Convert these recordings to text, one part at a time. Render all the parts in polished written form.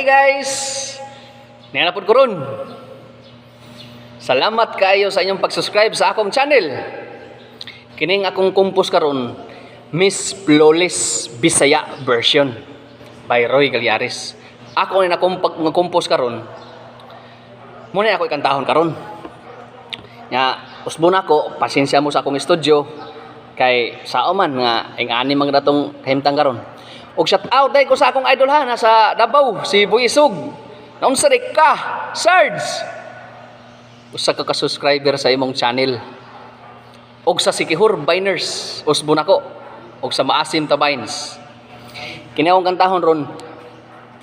Hi guys! Nanapod ko ron. Salamat kayo sa inyong pag-subscribe sa akong channel. Kining akong compose karon, Miss Flawless Bisaya version by Roy Galyares. Ako ni na-compose karon. Muna ako ikantahon karon. Nya, usbon ako, pasensya mo sa akong studio kay sao man nga ing ani man natong kahimtang karon. Og shout out day ko sa akong idol ha nasa Davao, si Boy Isog. Naunsa ka, Sarge. Usa ka subscriber sa imong channel. Og sa Sikihor Biners, usbon ako. Og sa Maasim Tabines. Kini akong kantahon ron,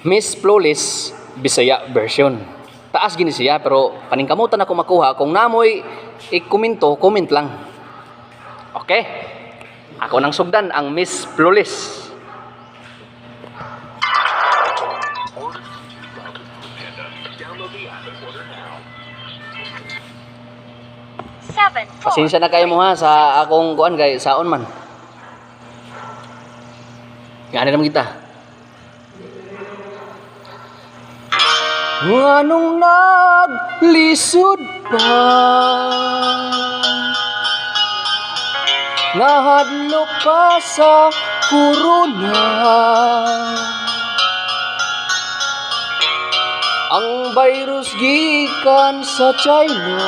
Miss Flawless Bisaya version. Taas gini siya pero paningkamutan ako makuha kung namoy i-komento, comment lang. Okay? Ako nang sugdan ang Miss Flawless. Pasensya na kayo mo ha sa akong kuan kay saon man. Yan naman kita. Nganong naglisod pa nahadlok ka sa kuruna ang virus gikan sa China.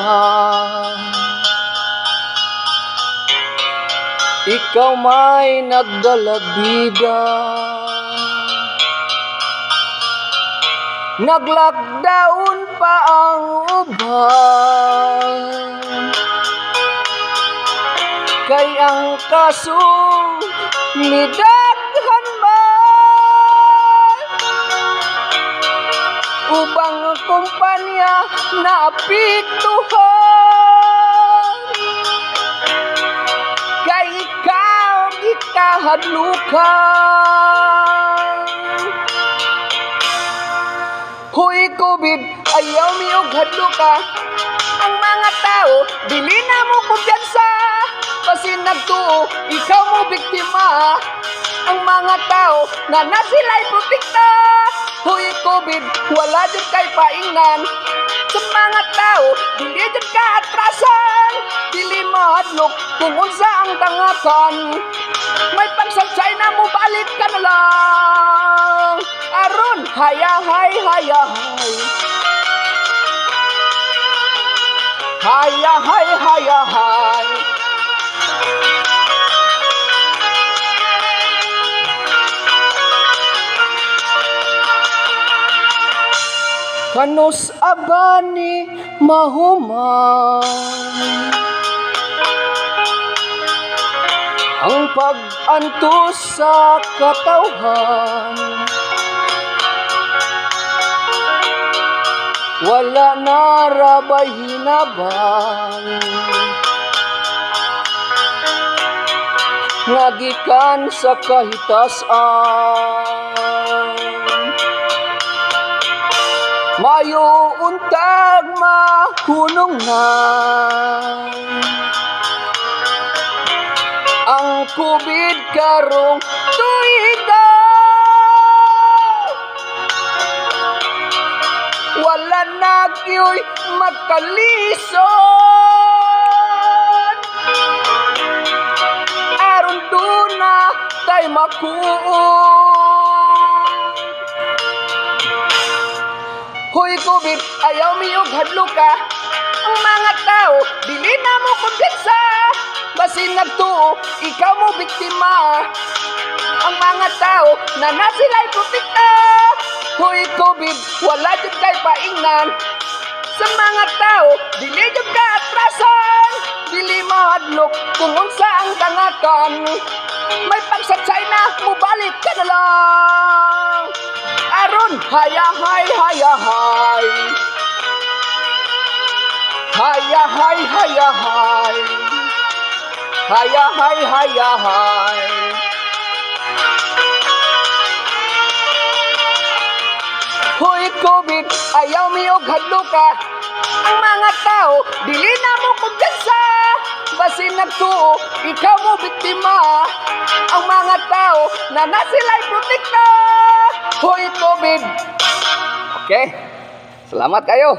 Ikaw may nagdalabida, nag-lockdown pa ang uban, kay ang kaso nidaghan man, ubang kumpanya na apektuhan. Hadlukan. Hoy COVID, ayaw mi og hadluka. Ang mga tao, dili na mo kumpiyansa. Kasi nagtuo, ikaw mo biktima. Ang mga tao, na sila'y protekta. Hoy COVID, wala dyan kay paingnan. Sa mga tao, dili dyan ka atrasan. Dili mahadlok kung unsa ang tangakan. May pagsagsay na mo, balik ka na lang. Aron, hayahay, hayahay. Hayahay, hayahay. Kanos abani mahuman ang pag-antos sa katawhan, wala narabay hinabang, ngagikan sa kahitasan, mayo untag mahunong na ang COVID karong tuiga. Wala nagyoy magkalisod, aron duna tay makuod. Hoy COVID, ayaw mi og hadluka. Ang mga tao, dili na mo kumpiyansa. Basin nagtuo, ikaw mo biktima. Ang mga tao, na sila'y protekta. Hoy COVID, wala dyan kay paingnan. Sa mga tao, dili dyan ka atrasan. Dili mahadlok kung unsa ang tangakan. May pagsatsay na, mubalik ka na lang. Aron, hayahay, hayahay. Hayahay, hayahay. Hayahay, hayahay. Hoy COVID, ayaw mi og hadluka. Ang mga tao, dili na mo kumpiyansa. Basin nagtuo, ikaw mo biktima. Ang mga tao, na sila'y protekta. Hoy COVID, Okay? Salamat kayo.